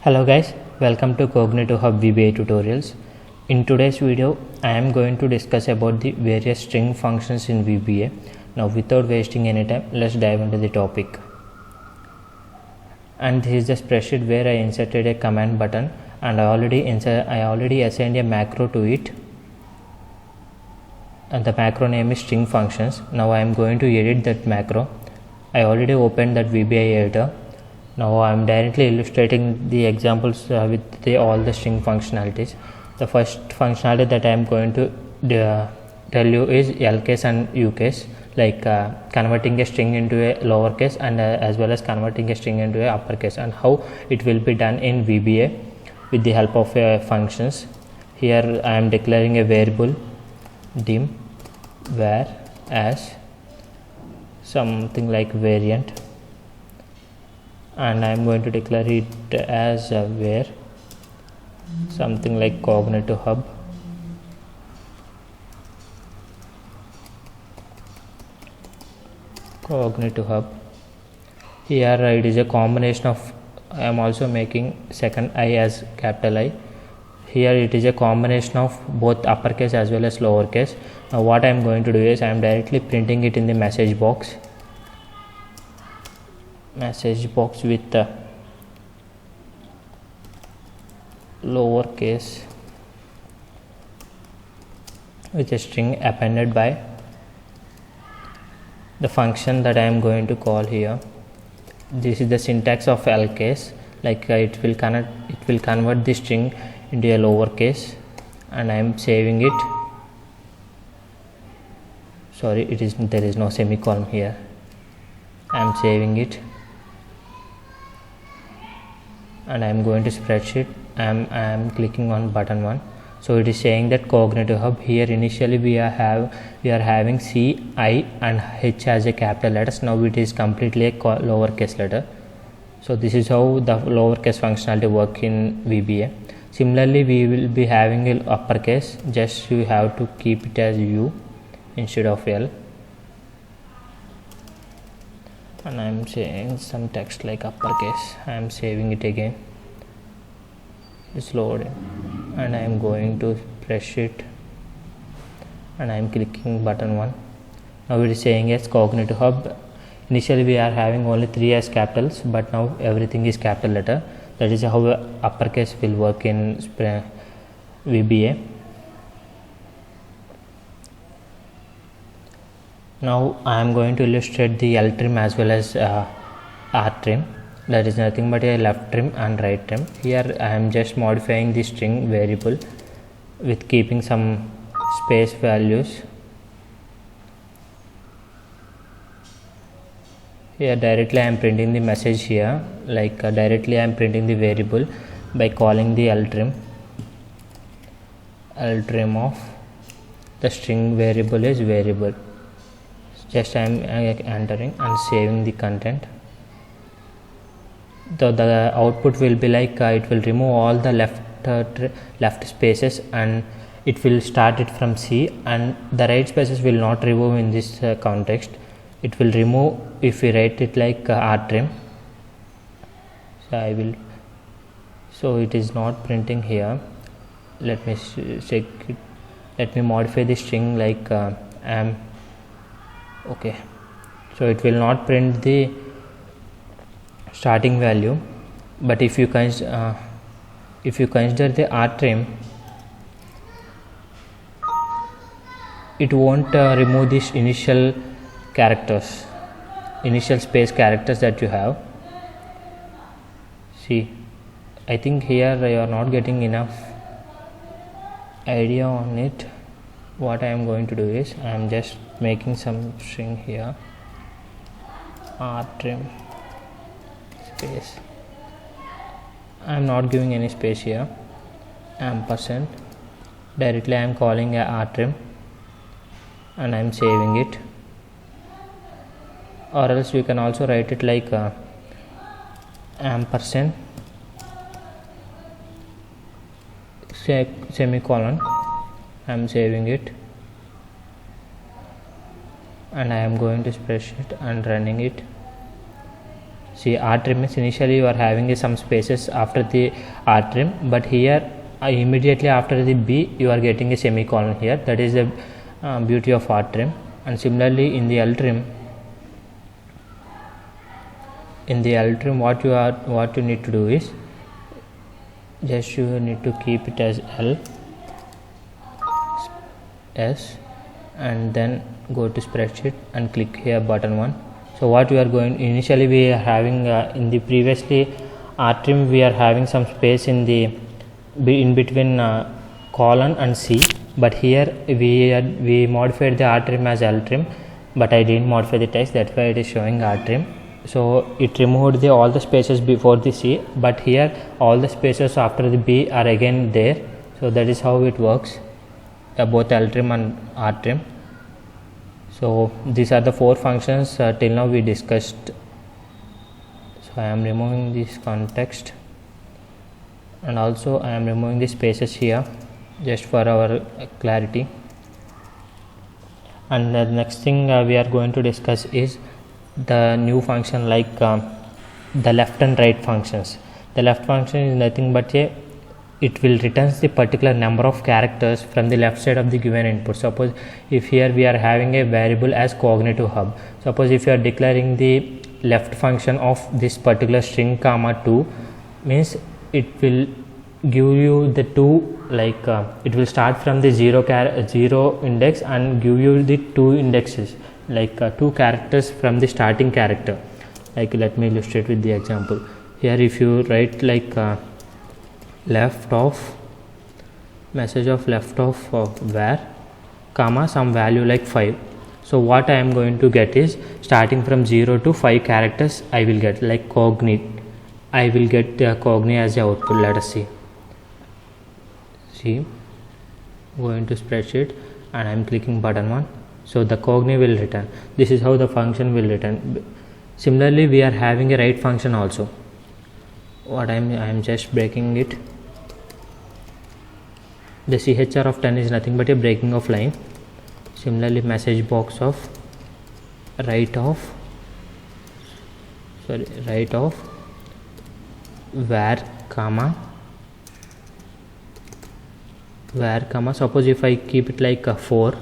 Hello guys, welcome to Cognitive Hub VBA tutorials. In today's video, I am going to discuss about the various string functions in VBA. Now without wasting any time, let's dive into the topic. And this is the spreadsheet where I inserted a command button and I already assigned a macro to it. And the macro name is string functions. Now I am going to edit that macro. I already opened that VBA editor. Now I am directly illustrating the examples with all the string functionalities. The first functionality that I am going to tell you is L case and U case, like converting a string into a lowercase and as well as converting a string into a uppercase, and how it will be done in VBA with the help of functions. Here I am declaring a variable dim var as something like variant, and I am going to declare it as var something like Cognitive Hub. Here it is a combination of, I am also making second I as capital I. Here it is a combination of both uppercase as well as lowercase. Now what I am going to do is I am directly printing it in the message box with lowercase with a string appended by the function that I am going to call here. This is the syntax of L case, like it will convert the string into a lowercase, and I am saving it. Sorry, there is no semicolon here. I am saving it, and I am going to spreadsheet. I am clicking on button 1. So it is saying that Cognitive Hub. Here initially we are having C, I and H as a capital letters. Now it is completely a lowercase letter. So this is how the lowercase functionality work in VBA. Similarly, we will be having a uppercase. Just you have to keep it as U instead of L. And I am saying some text like uppercase. I am saving it again. It's loading, and I am going to spreadsheet, and I am clicking button 1. Now it is saying as Cognitive Hub. Initially we are having only 3 as capitals, but now everything is capital letter. That is how uppercase will work in VBA. Now I am going to illustrate the L trim as well as R trim. That is nothing but a left trim and right trim. Here I am just modifying the string variable with keeping some space values. Here directly I am printing the message here, like directly I am printing the variable by calling the L trim of the string variable is variable. Just I am entering and saving the content. The output will be like it will remove all the left spaces, and it will start it from C, and the right spaces will not remove in this context. It will remove if we write it like R trim. So it is not printing here. Let me check it. Let me modify the string like okay. So it will not print the starting value, but if you consider the R trim, it won't remove this initial space characters that you have. See, I think here you are not getting enough idea on it. What I am going to do is I am just making some string here, R trim space. I am not giving any space here, ampersand. Directly I am calling a R trim, and I am saving it. Or else you can also write it like ampersand semicolon. I am saving it, and I am going to spreadsheet and running it. See, r-trim means initially you are having some spaces after the r-trim, but here immediately after the b you are getting a semicolon here. That is the beauty of r-trim. And similarly in the l-trim, what you need to do is just you need to keep it as L S and then go to spreadsheet and click here button 1. So what we are going, initially we are having in the previously r-trim we are having some space in between colon and C, but here we modified the r-trim as l-trim, but I didn't modify the text, that's why it is showing r-trim. So it removed all the spaces before the C, but here all the spaces after the B are again there. So that is how it works, both l-trim and r-trim. So these are the 4 functions till now we discussed. So I am removing this context, and also I am removing the spaces here just for our clarity. And the next thing we are going to discuss is the new function like the left and right functions. The left function is nothing but it will returns the particular number of characters from the left side of the given input. Suppose if here we are having a variable as cognitive hub, suppose if you are declaring the left function of this particular string comma 2, means it will give you the 2, like it will start from the 0 index and give you the 2 indexes, like 2 characters from the starting character. Like let me illustrate with the example. Here if you write like left of message of left of var comma some value like 5, so what I am going to get is starting from 0 to 5 characters I will get, like cognate, I will get cognate as the output. Let us see, go into spreadsheet and I am clicking button 1. So the cognate will return. This is how the function will return. Similarly we are having a right function also. What I am just breaking it. The chr of 10 is nothing but a breaking of line. Similarly message box of right of var comma suppose if I keep it like 4,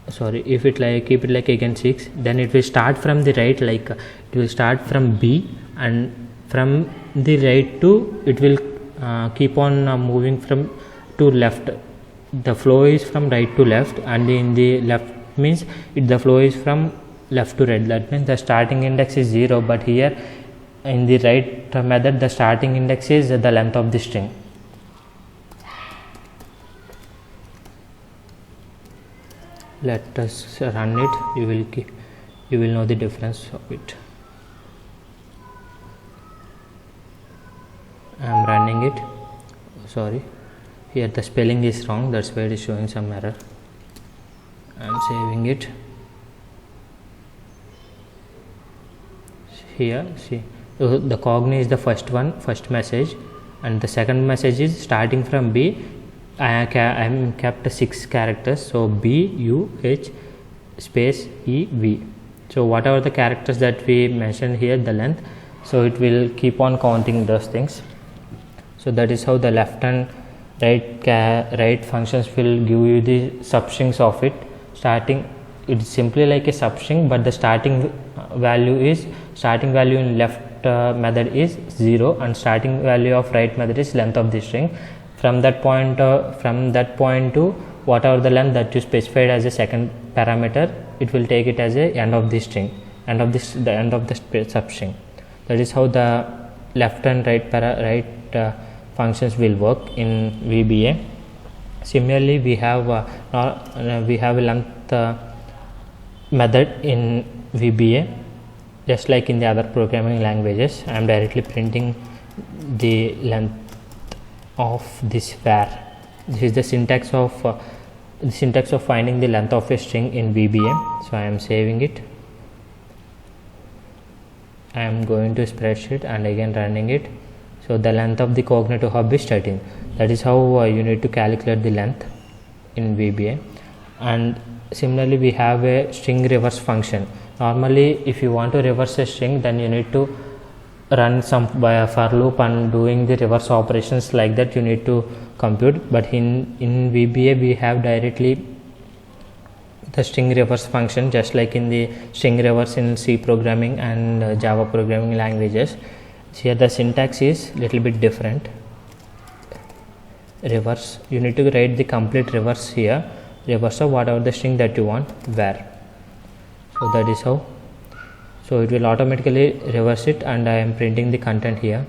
if it like keep it like again 6, then it will start from the right, like it will start from B, and from the right to it will keep on moving from to left. The flow is from right to left, and in the left means the flow is from left to right. That means the starting index is 0, but here in the right method the starting index is the length of the string. Let us run it. You will know the difference of it. I am running it. Sorry, here the spelling is wrong, that's why it is showing some error. I am saving it. Here see, the cognate is the first message, and the second message is starting from B. I am kept 6 characters, so B U H space E V. So whatever the characters that we mentioned here, the length, so it will keep on counting those things. So that is how the left and right functions will give you the substrings of it. Starting, it's simply like a substring, but the starting value in left method is 0, and starting value of right method is length of the string. From that point to whatever the length that you specified as a second parameter, it will take it as a end of the string, the end of the substring. That is how the left and right functions will work in VBA. Similarly, we have a length method in VBA, just like in the other programming languages. I am directly printing the length of this var. This is the syntax of finding the length of a string in VBA. So I am saving it. I am going to spreadsheet and again running it. So the length of the cognitive hub is 13. That is how you need to calculate the length in VBA. And similarly, we have a string reverse function. Normally, if you want to reverse a string, then you need to run some for loop and doing the reverse operations like that you need to compute. But in VBA we have directly the string reverse function, just like in the string reverse in C programming and Java programming languages. Here the syntax is little bit different. Reverse, you need to write the complete reverse here, reverse of whatever the string that you want, where. So that is how. So it will automatically reverse it, and I am printing the content here.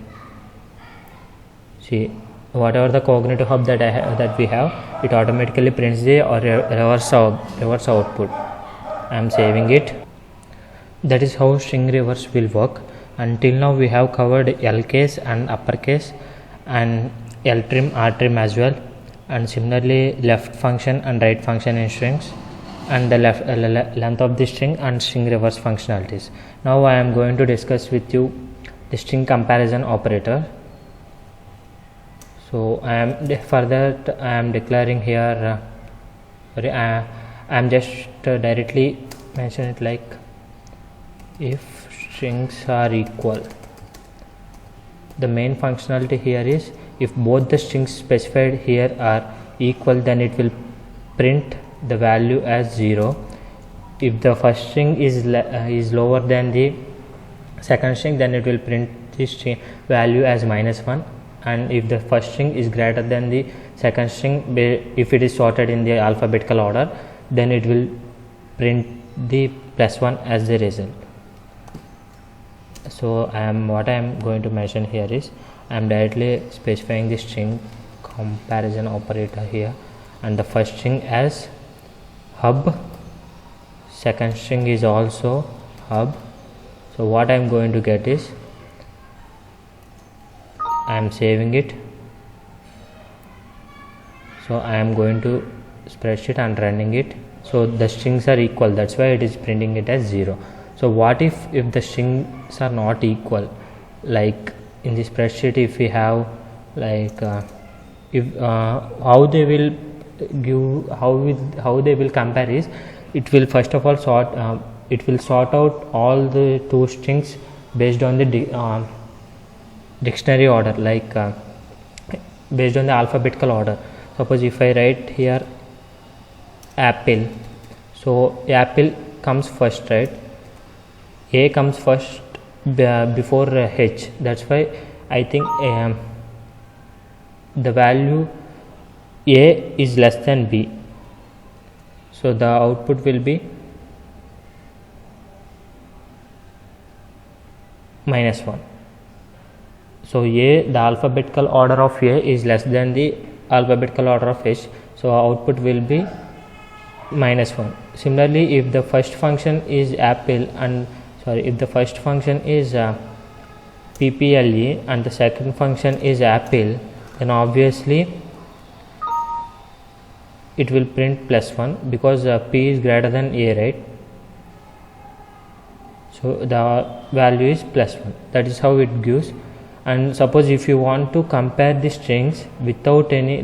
See, whatever the cognitive hub that we have, it automatically prints the reverse output. I am saving it. That is how string reverse will work. Until now we have covered L case and uppercase and L trim, R trim as well, and similarly left function and right function in strings, and the length of the string and string reverse functionalities. Now I am going to discuss with you the string comparison operator. So for that I am declaring here I am just directly mention it like if strings are equal. The main functionality here is if both the strings specified here are equal, then it will print the value as 0. If the first string is lower than the second string, then it will print the string value as -1, and if the first string is greater than the second string, if it is sorted in the alphabetical order, then it will print the +1 as the result. So what I am going to mention here is I am directly specifying the string comparison operator here, and the first string as hub, second string is also hub. So what I am going to get is, I am saving it. So I am going to spreadsheet and running it. So the strings are equal, that's why it is printing it as 0. So what if the strings are not equal? Like in the spreadsheet, if we have like how they will give, how they will compare is, it will first of all sort out all the two strings based on the dictionary order, like based on the alphabetical order. Suppose if I write here apple, so apple comes first, right? A comes first before H. That's why I think the value A is less than B. So the output will be -1. So A, the alphabetical order of A is less than the alphabetical order of H. So output will be -1. Similarly, if the first function is apple and if the first function is PPLE and the second function is apple, then obviously it will print +1 because P is greater than A, right? So the value is +1. That is how it gives. And suppose if you want to compare the strings without any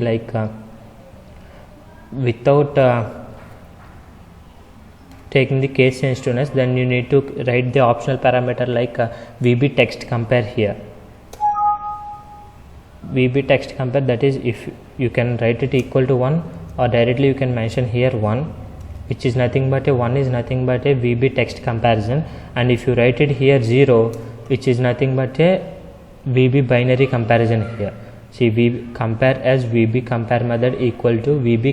taking the case sensitiveness, then you need to write the optional parameter like VB text compare here. VB text compare, that is if you can write it equal to 1, or directly you can mention here 1, which is nothing but a 1 is nothing but a VB text comparison, and if you write it here 0, which is nothing but a VB binary comparison here. See, VB compare as VB compare method equal to VB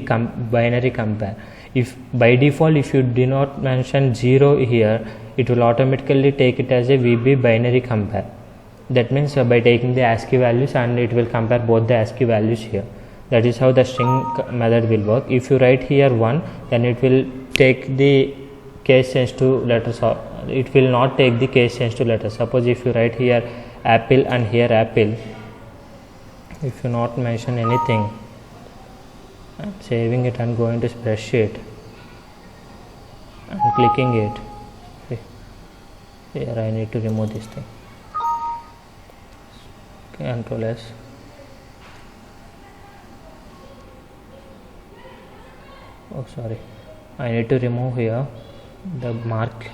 binary compare. If by default if you do not mention 0 here, it will automatically take it as a VB binary compare. That means by taking the ASCII values, and it will compare both the ASCII values here. That is how the string method will work. If you write here 1, then it will take the case sensitive letters, or it will not take the case sensitive letters. Suppose if you write here apple and here apple, if you not mention anything, I'm saving it and going to spreadsheet and clicking it. Here I need to remove this thing. Control S. Oh sorry, I need to remove here the mark.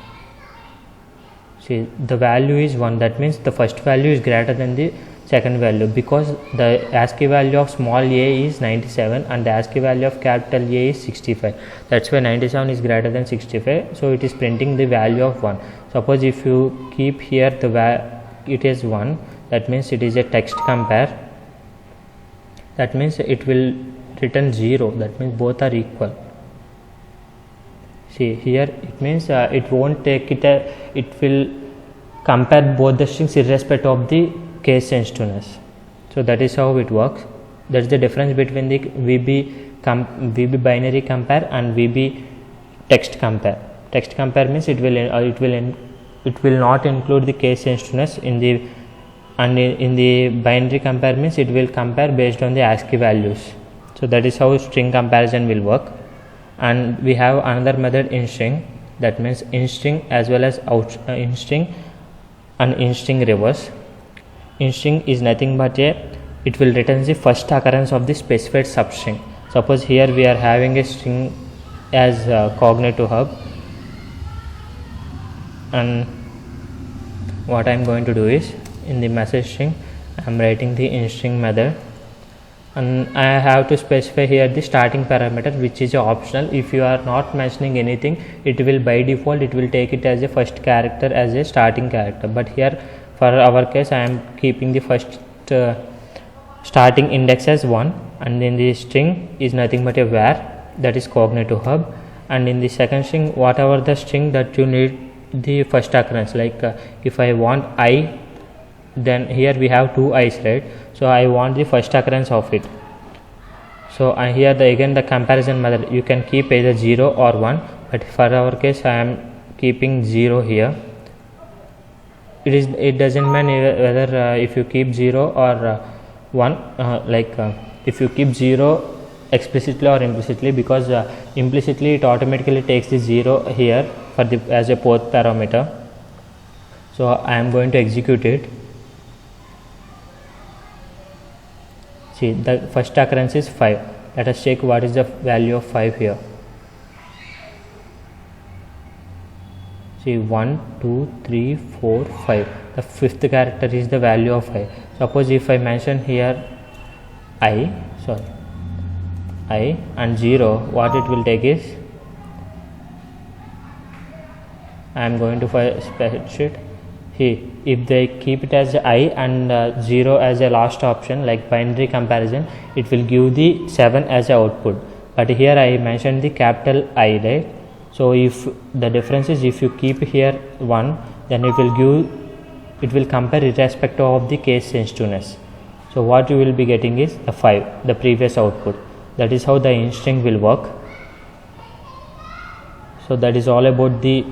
See, the value is 1, that means the first value is greater than the second value, because the ASCII value of small a is 97 and the ASCII value of capital A is 65. That's why 97 is greater than 65, so it is printing the value of 1. Suppose if you keep here it is 1, that means it is a text compare, that means it will return 0, that means both are equal. See here, it means it won't take it, it will compare both the strings irrespective of the case sensitiveness. So that is how it works. That is the difference between the VB binary compare and VB text compare. Text compare means it will not include the case sensitiveness in the binary compare means it will compare based on the ASCII values. So that is how string comparison will work. And we have another method in string, that means in string as well as in string and in string reverse. In string is nothing but it will return the first occurrence of the specified substring. Suppose here we are having a string as cognato hub, and what I am going to do is, in the message string I am writing the in string method, and I have to specify here the starting parameter, which is optional. If you are not mentioning anything, it will by default it will take it as a first character as a starting character, but here for our case I am keeping the first starting index as 1, and then the string is nothing but a var, that is cognato hub, and in the second string whatever the string that you need the first occurrence, like if I want I, then here we have 2 i's, right? So I want the first occurrence of it. So here again the comparison method, you can keep either 0 or 1, but for our case I am keeping 0 here. It doesn't matter whether if you keep 0 or 1, if you keep 0 explicitly or implicitly, because implicitly it automatically takes the 0 here for as a fourth parameter. So I am going to execute it. See, the first occurrence is 5. Let us check what is the value of 5 here. See, 1, 2, 3, 4, 5. The fifth character is the value of 5. Suppose if I mention here I and 0, what it will take is, I am going to spreadsheet. If they keep it as I and 0 as a last option, like binary comparison, it will give the 7 as a output, but here I mentioned the capital I, right? So if the difference is, if you keep here 1, then it will compare irrespective of the case sensitiveness. So what you will be getting is the 5, the previous output. That is how the in string will work. So that is all about the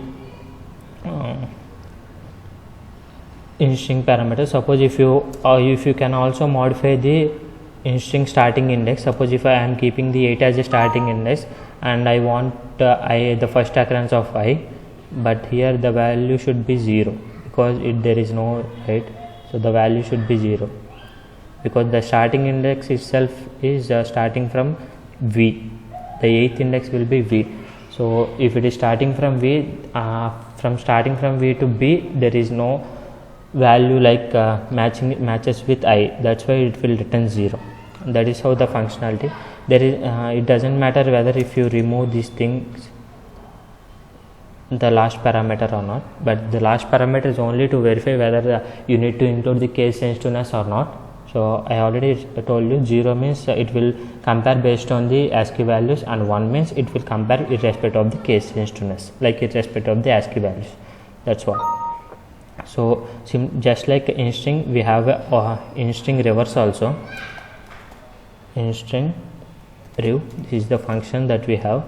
in string parameters. Suppose if you can also modify the in string starting index. Suppose if I am keeping the 8 as a starting index and I want the first occurrence of I, but here the value should be 0 because there is no right, so the value should be 0 because the starting index itself is starting from V. The 8th index will be V. So if it is starting from V, starting from V to B, there is no value like matches with I. That's why it will return 0. That is how the functionality. There is it doesn't matter whether if you remove these things, the last parameter or not, but the last parameter is only to verify whether you need to include the case sensitiveness or not. So I already told you 0 means it will compare based on the ASCII values, and 1 means it will compare irrespective of the case sensitiveness, like irrespective of the ASCII values. That's all. So just like in string, we have in string reverse also. In string rev, this is the function that we have.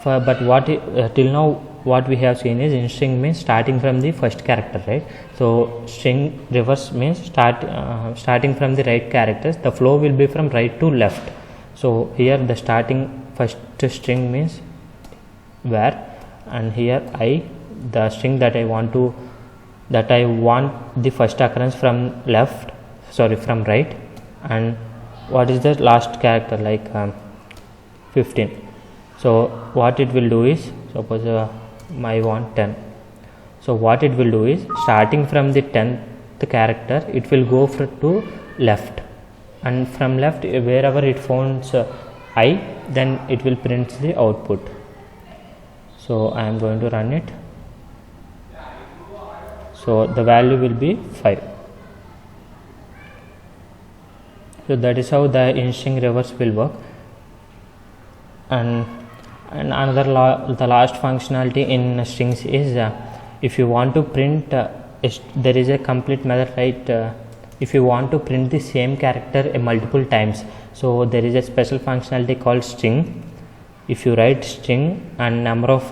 But what till now what we have seen is in string means starting from the first character, right? So string reverse means starting from the right characters. The flow will be from right to left. So here the starting first string means where, and here the string that I want the first occurrence from from right, and what is the last character, like 15. So what it will do is, suppose I want 10. So what it will do is, starting from the 10th character, it will go to left, and from left wherever it finds I, then it will print the output. So I am going to run it. So the value will be 5. So that is how the in-string reverse will work. And another the last functionality in strings is, if you want to print there is a complete method, right? If you want to print the same character multiple times, so there is a special functionality called string. If you write string and number of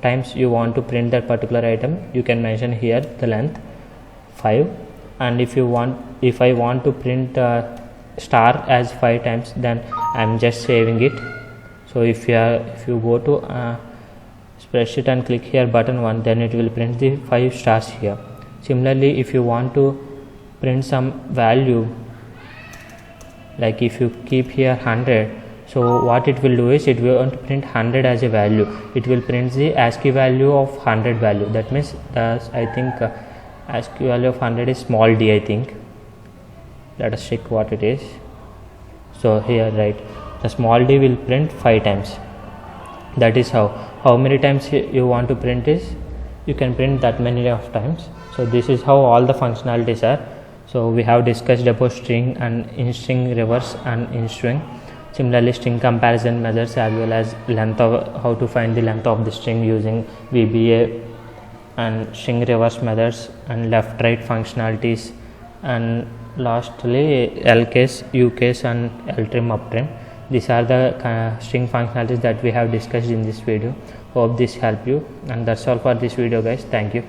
times you want to print that particular item, you can mention here the length 5. And if I want to print star as 5 times, then I am just saving it. So if you go to spreadsheet and click here button 1, then it will print the 5 stars here. Similarly, if you want to print some value, like if you keep here 100, so what it will do is, it will print 100 as a value. It will print the ASCII value of 100 value. That means I think ASCII value of 100 is small d, I think. Let us check what it is. So here, right, the small d will print 5 times. That is how many times you want to print is, you can print that many of times. So this is how all the functionalities are. So we have discussed about string and in-string reverse and in-string. Similarly, string comparison methods, as well as how to find the length of the string using VBA, and string reverse methods, and left right functionalities, and lastly lcase, ucase, and ltrim, uptrim. These are the string functionalities that we have discussed in this video. Hope this helped you, and that's all for this video, guys. Thank you.